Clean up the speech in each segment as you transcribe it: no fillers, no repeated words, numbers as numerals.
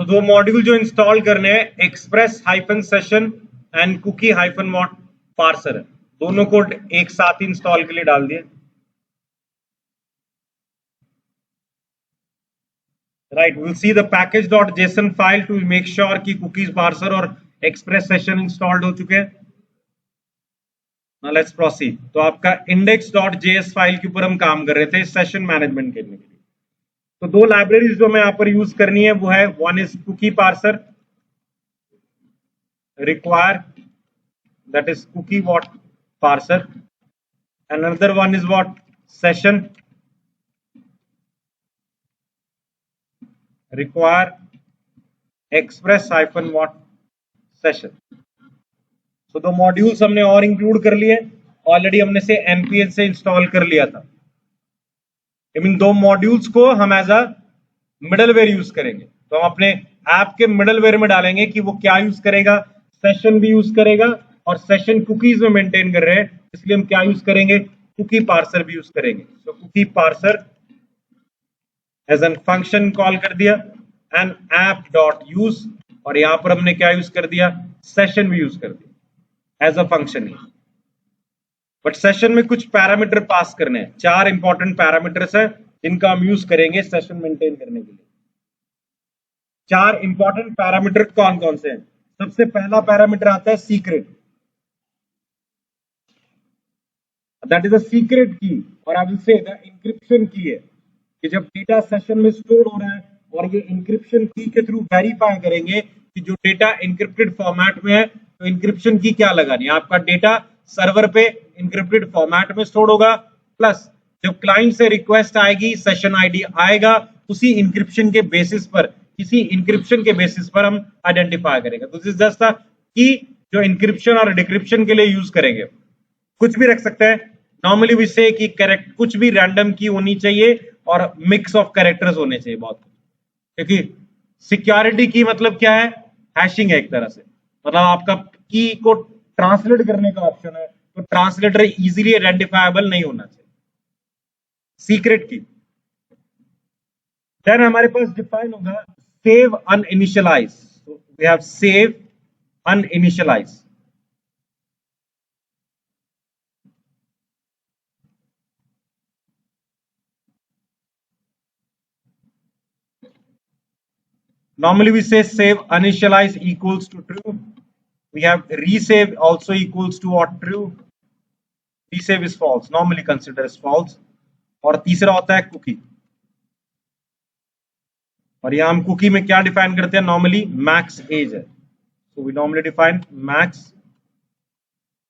सो दो मॉड्यूल जो इंस्टॉल करने हैं, express hyphen session and cookie hyphen what parser है, दोनों को एक साथ ही इंस्टॉल के लिए डाल दिए। Right, will see the package.json file to make sure कि कुकीज पार्सर और एक्सप्रेस सेशन इंस्टॉल्ड हो चुके हैं। Now let's proceed. तो आपका index.js फाइल के ऊपर हम काम कर रहे थे सेशन मैनेजमेंट करने के लिए। तो दो लाइब्रेरीज जो मैं यहाँ पर यूज करनी है वो है, one is cookie parser require, that is cookie what parser, and another one is what session require express hyphen what session। तो दो मॉड्यूल्स हमने और इंक्लूड कर लिए, ऑलरेडी हमने से npm से इंस्टॉल कर लिया था। इन दो मॉड्यूल्स को हम एज अ मिडलवेयर यूज करेंगे, तो हम अपने ऐप के मिडलवेयर में डालेंगे कि वो क्या यूज करेगा, सेशन भी यूज करेगा और सेशन कुकीज में मेंटेन कर रहे हैं, इसलिए हम क्या यूज करेंगे, कुकी पार्सर भी यूज करेंगे। तो cookie parser as an function call कर दिया एंड ऐप डॉट यूज, और यहां पर हमने क्या यूज कर दिया, सेशन भी यूज कर दिया एज अ फंक्शन ही। बट सेशन में कुछ पैरामीटर पास करने हैं, चार इंपॉर्टेंट पैरामीटर्स हैं जिनका हम यूज करेंगे सेशन मेंटेन करने के लिए। चार इंपॉर्टेंट पैरामीटर कौन कौन से हैं? सबसे पहला पैरामीटर आता है secret, that is a secret key, और I will say the encryption key है कि जब डेटा सेशन में स्टोर हो रहा है और ये इंक्रिप्शन की के थ्रू वेरीफाई करेंगे कि जो डेटा इंक्रिप्टेड फॉर्मेट में है, तो इंक्रिप्शन की क्या लगानी है, आपका डेटा सर्वर पे इंक्रिप्टेड फॉर्मेट में स्टोर होगा, प्लस जब क्लाइंट से रिक्वेस्ट आएगी, सेशन आईडी आएगा, उसी इंक्रिप्शन के बेसिस पर, किसी इंक्रिप्शन के बेसिस पर हम आइडेंटिफाई करेंगे। तो दिस इज जस्ट की जो इंक्रिप्शन और डिक्रिप्शन के लिए यूज करेंगे। कुछ भी रख सकते हैं, नॉर्मली वी से कि करेक्ट, कुछ भी रैंडम की होनी चाहिए और मिक्स ऑफ कैरेक्टर्स होने चाहिए बहुत, क्योंकि सिक्योरिटी की मतलब क्या है, हैशिंग है एक तरह से, मतलब आपका की को ट्रांसलेट करने का ऑप्शन है, तो ट्रांसलेटर इजीली आइडेंटिफाएबल नहीं होना चाहिए, सीक्रेट की। देन हमारे पास डिफाइन होगा save uninitialize, we have save uninitialize. Normally we say save initialize equals to true. We have resave also equals to what, true. Resave is false, normally considered as false. और तीसरा होता है cookie, और यहां हम cookie में क्या define करते हैं, नॉर्मली मैक्स एज है, so we normally define max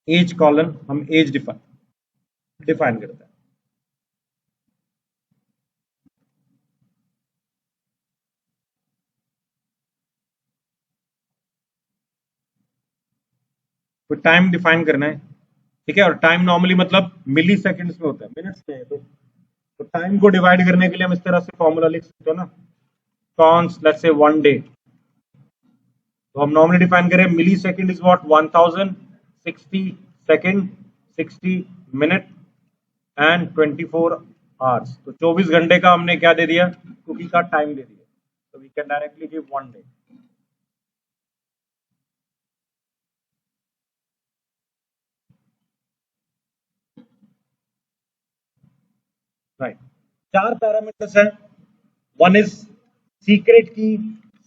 age colon, हम एज डिफाइन करते हैं। तो टाइम डिफाइन करना है, ठीक है, और टाइम नॉर्मली मतलब मिली सेकेंड्स में होता है, मिनट्स में है, तो टाइम को डिवाइड करने के लिए हम इस तरह से फॉर्मूला लिख सकते हो ना, कॉन्स लेट्स से 1 डे, तो हम नॉर्मली डिफाइन करें millisecond is what 1000, 60 second, 60 minute and 24 hours. तो 24 घंटे का हमने क्या दे दिया, कुकी का टाइम दे दिया, तो we can directly give 1 day. Right, चार पैरामीटर्स हैं, one is secret key,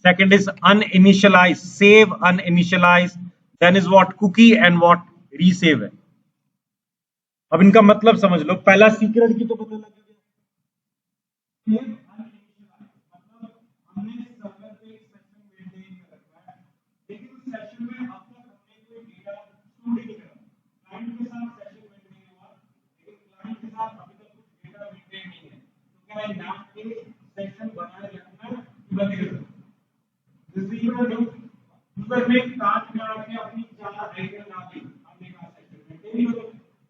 second is uninitialize, save uninitialize, then is what cookie and what resave है। अब इनका मतलब समझ लो, पहला सीक्रेट की तो पता लग गया, मतलब हमने सर्वर पे एक सेशन मेंटेन कर रखा है, लेकिन उस सेशन में अब तक हमने कोई डेटा स्टोर नहीं करा, क्लाइंट के साथ सेशन मेंटेन हुआ, लेकिन क्लाइंट के साथ अभी तक कुछ डेटा मेंटेन नहीं है, तो क्या नाम के सेशन बनाए रखना बंद यूजर ने काट के अपनी चार आइटम ना दी, हमने कहा सेशन मेंटेन नहीं होता,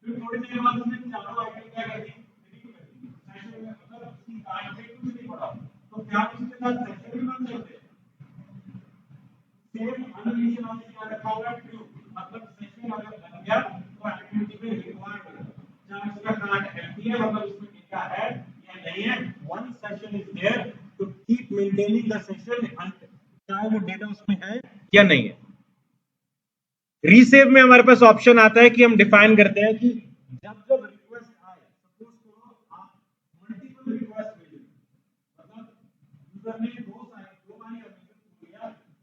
फिर थोड़ी देर बाद उसने चारों आइटम क्या कर दी, डिलीट कर दी, सेशन में मतलब उसकी काट से कुछ नहीं पड़ा, तो क्या उसके साथ सेशन भी बंद कर दे। सेम अनइनिशियलाइज क्या रखा होगा, ट्रू, मतलब सेशन अगर बन गया तो एक्टिविटी पे रिक्वायर्ड होगा, चाहे उसका कार्ड एम्प्टी है, मतलब उसमें डेटा है या नहीं है, one session is there to keep maintaining the session चाहे वो डेटा उसमें है या नहीं है। रीसेव में हमारे पास ऑप्शन आता है कि हम डिफाइन करते हैं कि जब जब रिक्वेस्ट आए, सपोज करो आप मल्टीपल रिक्वेस्ट भेजें, मतलब यूजर ने दो बारी एप्लीकेशन किया,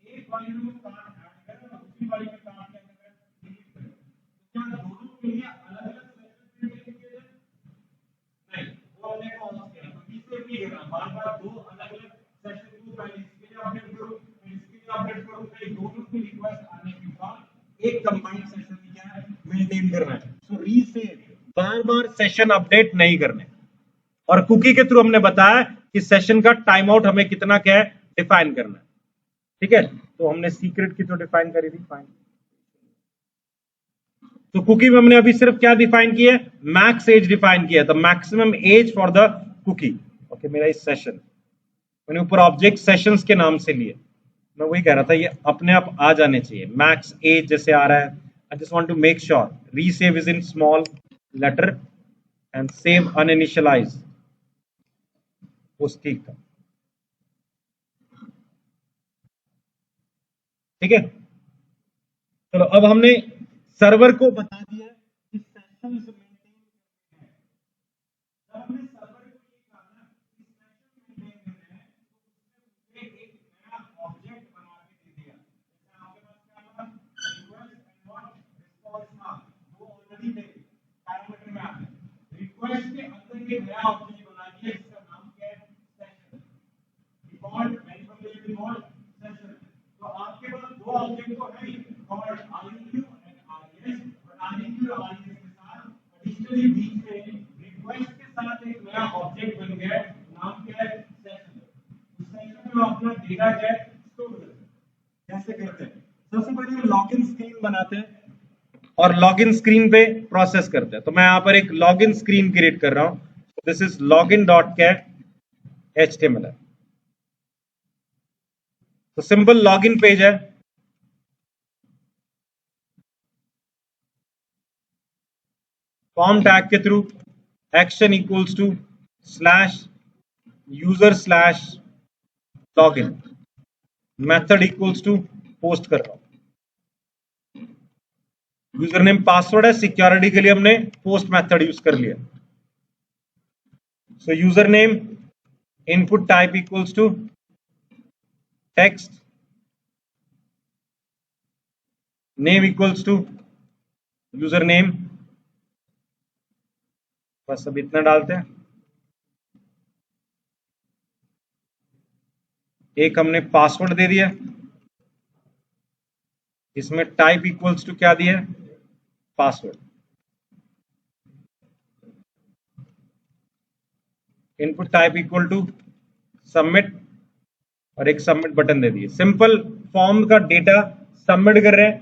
एक बारी में कार्ड ऐड करें और दूसरी बारी में कार्ड क्या करें, डिलीट करें, क्या दोनों के लिए अलग अलग सेशन में डिलीट किया जाए? नहीं, वो हमने कॉल किया तो रीसेव नहीं करना, बार-बार दो अलग-अलग सेशन को पहले इसके लिए अपडेट करो, फिर इसके लिए अपडेट करो, फिर दोनों की रिक्वेस्ट आने के बाद एक कंबाइंड सेशन में क्या है मेंटेन करना है। सो रीसेव, बार-बार सेशन अपडेट नहीं करने। और कुकी के थ्रू हमने बताया कि सेशन का टाइम आउट हमें कितना क्या है डिफाइन करना है, ठीक है। तो हमने सीक्रेट की तो डिफाइन करी थी, फाइन। तो कुकी में हमने अभी सिर्फ क्या डिफाइन किया है, मैक्स एज डिफाइन किया, the maximum age for the cookie. Okay, मेरा इस सेशन मैंने ऊपर ऑब्जेक्ट सेशंस के नाम से लिए, मैं वही कह रहा था, ये अपने आप आ जाने चाहिए। मैक्स एज जैसे आ रहा है, I just want to make sure resave is in small letter and save uninitialize, वो ठीक था, ठीक है। चलो अब हमने सर्वर को बता दिया कि सेशंस मेंटेन करने हैं। जब हमने सर्वर को ये कहा ना कि सेशन मेंटेन करने हैं, तो उसने मुझे एक नया ऑब्जेक्ट बना के दे दिया। जैसे आपके पास क्या था, रिक्वेस्ट एंड व्हाट रिस्पांस था, वो ऑलरेडी थे पैरामीटर में आते हैं। रिक्वेस्ट के अंदर एक नया ऑब्जेक्ट बना दिया जिसका नाम क्या है, session. Default variable default session. तो आपके पास दो ऑब्जेक्ट तो है ही, कॉल्ड आरईक्यू एंड आरईएस, और आरईक्यू और आरईएस के साथ एडिशनली बीच में रिक्वेस्ट के साथ एक नया ऑब्जेक्ट बन गया, नाम क्या है, सेशन। उस सेशन में अपना डेटा क्या है स्टोर करते हैं। कैसे करते हैं, सबसे पहले हम लॉगिन स्क्रीन बनाते हैं और लॉगिन स्क्रीन पे प्रोसेस करते हैं। तो मैं यहां पर एक लॉगिन स्क्रीन क्रिएट कर रहा हूं, दिस इज login.cat HTML। तो सिंपल लॉगिन पेज है, फॉर्म टैग के through action equals to slash user slash login, method equals to post कर रहा हूं। यूजर नेम पासवर्ड है, सिक्योरिटी के लिए हमने पोस्ट मेथड यूज कर लिया। So user name input type equals to text, name equals to user name, बस अब इतना डालते हैं। एक हमने पासवर्ड दे दिया, इसमें टाइप इक्वल्स टू क्या दिया है, password. Input type equal to submit और एक सबमिट बटन दे दिए। सिंपल फॉर्म का डेटा सबमिट कर रहे हैं।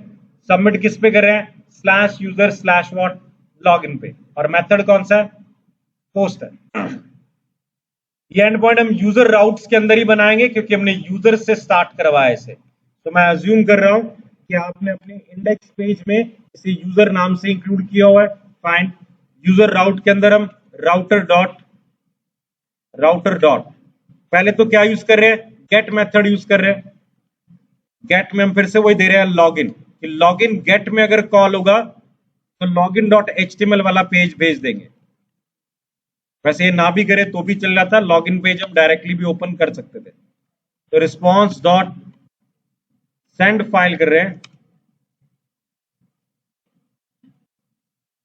सबमिट किस पे कर रहे हैं, slash user slash what login पे, और मेथड कौन सा है, पोस्ट है। ये एंड पॉइंट हम यूजर राउट्स के अंदर ही बनाएंगे क्योंकि हमने यूजर से स्टार्ट करवाया इसे। तो मैं अज्यूम कर रहा हूं कि आपने अपने इंडेक्स पेज में इसे यूजर नाम से इंक्लूड किया हुआ है, फाइन। यूजर राउट के अंदर हम राउटर डॉट पहले तो क्या यूज कर रहे हैं, गेट मेथड यूज कर रहे हैं। गेट में हम फिर से वही दे रहे हैं लॉगिन, कि लॉगिन गेट में अगर कॉल होगा तो लॉगिन डॉट एचटीएमएल वाला पेज भेज देंगे। वैसे ये ना भी करे तो भी चल जाता, लॉगिन पेज हम डायरेक्टली भी ओपन कर सकते थे। तो रिस्पॉन्स डॉट सेंड फाइल कर रहे हैं,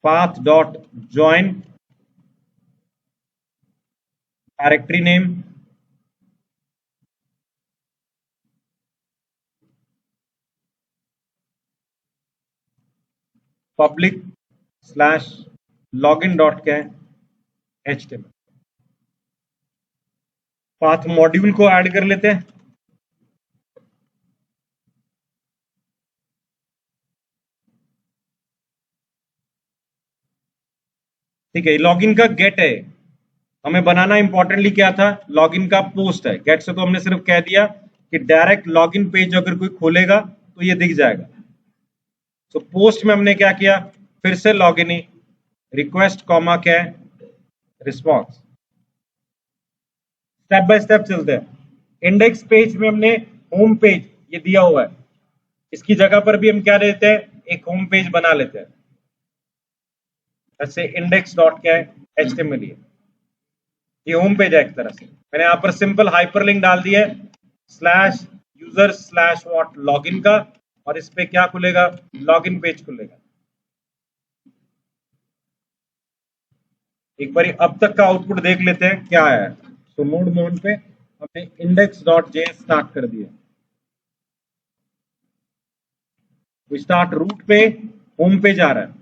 path dot join directory name, public slash login dot क्या है, HTML। पाथ मॉड्यूल को ऐड कर लेते हैं। ठीक है, लॉगिन का गेट है, हमें बनाना इंपॉर्टेंटली क्या था, लॉगिन का पोस्ट है। गेट से तो हमने सिर्फ कह दिया कि डायरेक्ट लॉगिन पेज अगर कोई खोलेगा तो ये दिख जाएगा। तो पोस्ट में हमने क्या किया, फिर से लॉगिन ही, रिक्वेस्ट कॉमा क्या है, रिस्पॉन्स। स्टेप बाय स्टेप चलते हैं। इंडेक्स पेज में हमने होम पेज ये दिया हुआ है, इसकी जगह पर भी हम क्या देते हैं, एक होम पेज बना लेते हैं। ऐसे इंडेक्स डॉट क्या है, HTML, ये होम पेज है एक तरह से। मैंने यहाँ पर सिंपल हाइपरलिंक डाल दिया है slash user slash what login का, और इस पे क्या खुलेगा, लॉगिन पेज खुलेगा। एक बार अब तक का आउटपुट देख लेते हैं क्या है। तो नोड मोड पे हमने index.js स्टार्ट कर दिया, स्टार्ट रूट पे होम पेज आ रहा है।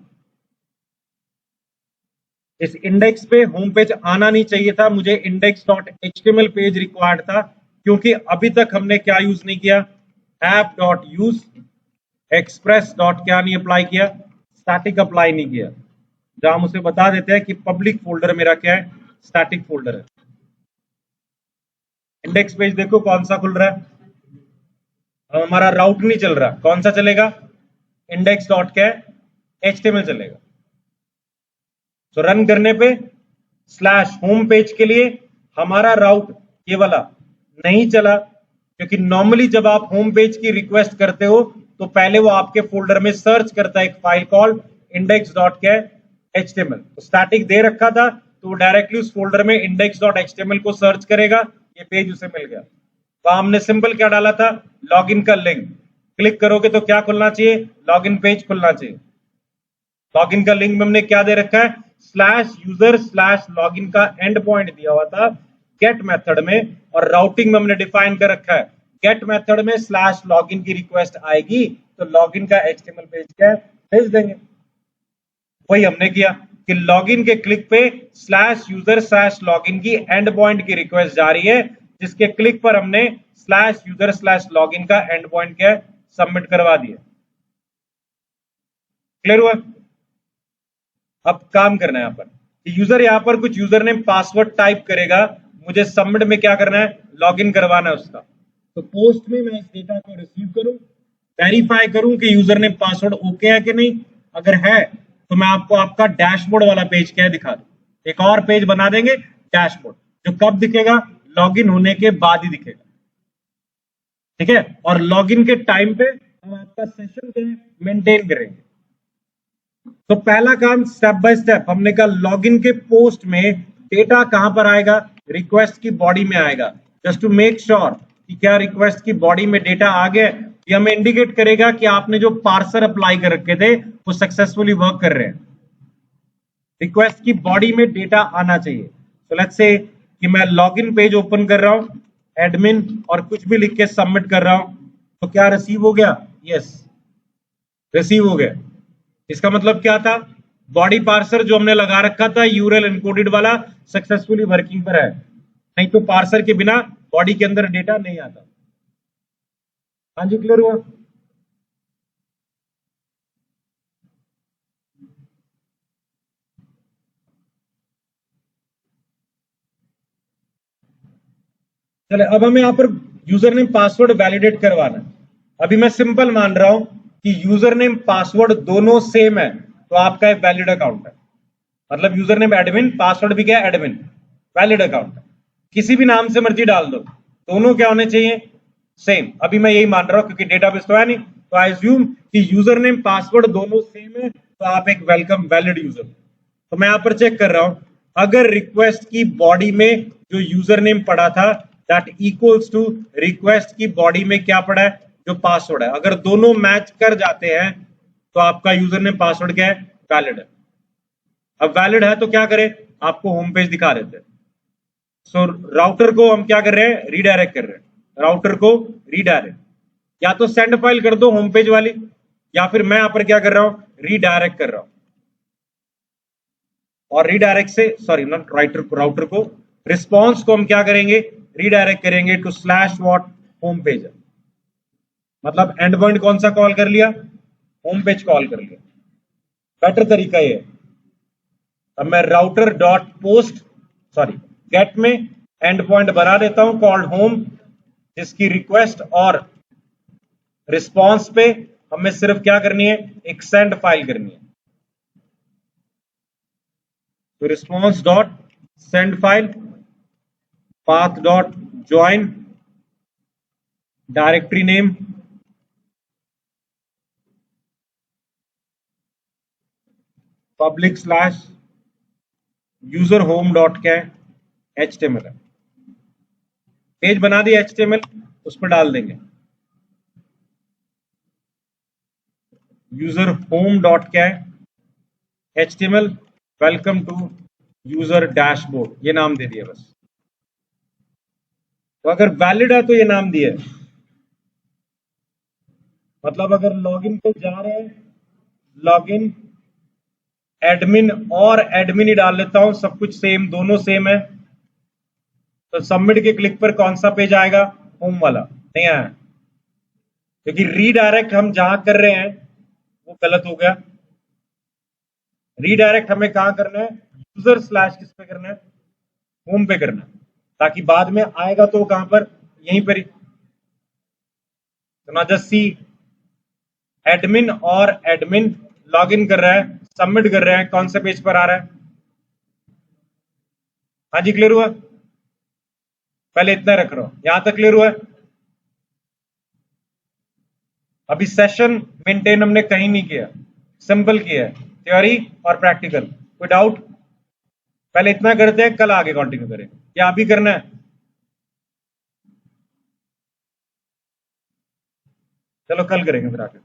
इस इंडेक्स पे होम पेज आना नहीं चाहिए था, मुझे index.html पेज रिक्वायर्ड था, क्योंकि अभी तक हमने क्या यूज नहीं किया, app.use express डॉट क्या नहीं अप्लाई किया, स्टैटिक अप्लाई नहीं किया। जहां हम उसे बता देते हैं कि पब्लिक फोल्डर मेरा क्या है, स्टैटिक फोल्डर है। इंडेक्स पेज देखो कौन सा खुल रहा है, अब हमारा राउट नहीं चल रहा, कौन सा चलेगा, इंडेक्स डॉट क्या है, HTML चलेगा। तो रन करने पे स्लैश होम पेज के लिए हमारा राउट ये वाला नहीं चला, क्योंकि नॉर्मली जब आप होम पेज की रिक्वेस्ट करते हो तो पहले वो आपके फोल्डर में सर्च करता है एक फाइल कॉल्ड index.html। तो स्टैटिक दे रखा था तो वो डायरेक्टली उस फोल्डर में index.html को सर्च करेगा, ये पेज उसे मिल गया। तो हमने सिंपल क्या डाला था, लॉगिन का लिंक, क्लिक करोगे तो क्या खुलना चाहिए, लॉगिन पेज खुलना चाहिए। लॉगिन का लिंक में हमने क्या दे रखा है, स्लैश यूजर स्लैश लॉगिन का एंड पॉइंट दिया हुआ था गेट मेथड में, और राउटिंग में हमने डिफाइन कर रखा है गेट मेथड में स्लैश लॉगिन की रिक्वेस्ट आएगी तो लॉगिन का HTML पेज क्या भेज देंगे। वही हमने किया कि लॉगिन के क्लिक पे स्लैश यूजर स्लैश लॉगिन की एंड पॉइंट की रिक्वेस्ट जा रही है, जिसके क्लिक पर हमने स्लैश यूजर स्लैश लॉगिन का एंड पॉइंट क्या सबमिट करवा दिया। क्लियर हुआ। अब काम करना है यहाँ पर, यूजर यहाँ पर कुछ यूजर नेम पासवर्ड टाइप करेगा, मुझे सबमिट में क्या करना है, लॉगिन करवाना है उसका। तो पोस्ट में मैं इस डेटा को रिसीव करूं, वेरीफाई करूं कि यूजर नेम पासवर्ड ओके है कि नहीं, अगर है तो मैं आपको आपका डैशबोर्ड वाला पेज क्या दिखा दूं, एक और पेज बना देंगे डैशबोर्ड, जो कब दिखेगा, लॉगिन होने के बाद ही दिखेगा। ठीक है, और लॉगिन के टाइम पे हम आपका सेशन मेंटेन करेंगे। तो पहला काम स्टेप बाय स्टेप हमने कहा, लॉगिन के पोस्ट में डेटा कहां पर आएगा, रिक्वेस्ट की बॉडी में आएगा। जस्ट टू मेक श्योर कि क्या रिक्वेस्ट की बॉडी में डेटा आ गया, ये हमें इंडिकेट करेगा कि आपने जो पार्सर अप्लाई कर रखे थे वो सक्सेसफुली वर्क कर रहे हैं। रिक्वेस्ट की बॉडी में डेटा आना चाहिए। तो लेट्स से कि मैं लॉगिन पेज ओपन कर रहा हूं, एडमिन और कुछ भी लिख के सबमिट कर रहा हूं, तो क्या रिसीव हो गया, यस रिसीव हो गया। इसका मतलब क्या था, बॉडी पार्सर जो हमने लगा रखा था यूआरएल एनकोडेड वाला सक्सेसफुली वर्किंग पर है, नहीं तो पार्सर के बिना बॉडी के अंदर डेटा नहीं आता। हाँ जी, क्लियर हुआ। चले अब हमें यहाँ पर यूजर नेम पासवर्ड वैलिडेट करवाना है। अभी मैं सिंपल मान रहा हूं कि यूजर नेम पासवर्ड दोनों सेम है, तो आपका एक वैलिड अकाउंट है। मतलब यूजर नेम एडमिन, पासवर्ड भी क्या है एडमिन, वैलिड अकाउंट है। किसी भी नाम से मर्जी डाल दो, दोनों क्या होने चाहिए, सेम। अभी मैं यही मान रहा हूं क्योंकि डेटाबेस तो है नहीं, तो आई अज्यूम कि यूजर नेम पासवर्ड दोनों सेम है, तो आप एक वेलकम वैलिड यूजर। तो मैं यहां पर चेक कर रहा हूं, अगर रिक्वेस्ट की बॉडी में जो यूजर नेम पड़ा था दैट इक्वल्स टू रिक्वेस्ट की बॉडी में क्या पड़ा है, जो पासवर्ड है, अगर दोनों मैच कर जाते हैं तो आपका यूजर नेम पासवर्ड क्या है, वैलिड है। अब वैलिड है तो क्या करें, आपको होम पेज दिखा देते हैं। सो राउटर को हम क्या कर रहे हैं, रीडायरेक्ट कर रहे हैं, राउटर को रीडायरेक्ट, या तो सेंड फाइल कर दो होम पेज वाली, या फिर मैं यहां पर क्या कर रहा हूं, रीडायरेक्ट कर रहा हूं। और रीडायरेक्ट से सॉरी नॉट राउटर को, रिस्पॉन्स को हम क्या करेंगे, रीडायरेक्ट करेंगे to slash what home page. मतलब एंड पॉइंट कौन सा कॉल कर लिया, होम पेज कॉल कर लिया। बेटर तरीका ये है। अब मैं router dot post sorry get में एंड पॉइंट बना देता हूं कॉल्ड होम, जिसकी रिक्वेस्ट और रिस्पॉन्स पे हमें सिर्फ क्या करनी है, एक सेंड फाइल करनी है। तो response dot send file, path dot join, directory name public slash user home dot क्या है, HTML है। पेज बना दिया HTML, उस पर डाल देंगे यूजर होम डॉट क्या है, HTML, welcome to user dashboard, ये नाम दे दिया बस। तो अगर वैलिड है तो ये नाम दिया है, मतलब अगर लॉगिन पे जा रहे हैं, लॉगिन एडमिन और एडमिन ही डाल लेता हूं, सब कुछ सेम, दोनों सेम है, तो सबमिट के क्लिक पर कौन सा पेज आएगा, होम वाला नहीं आया, क्योंकि रीडायरेक्ट हम जहां कर रहे हैं वो गलत हो गया। रीडायरेक्ट हमें कहां करना है, यूजर स्लैश किस पे करना है, होम पे करना है, ताकि बाद में आएगा तो कहां पर, यहीं पर ही। तो ना जस्ट सी एडमिन और एडमिन लॉगिन कर रहा है, सबमिट कर रहे हैं, कौन से पेज पर आ रहा है। हाँ जी, क्लियर हुआ? पहले इतना रख रहा हूं, यहां तक क्लियर हुआ है? अभी सेशन मेंटेन हमने कहीं नहीं किया, सिंपल किया है, थ्योरी और प्रैक्टिकल। कोई डाउट? पहले इतना करते हैं, कल आगे कंटिन्यू करें, या अभी करना है? चलो कल करेंगे फिर आगे।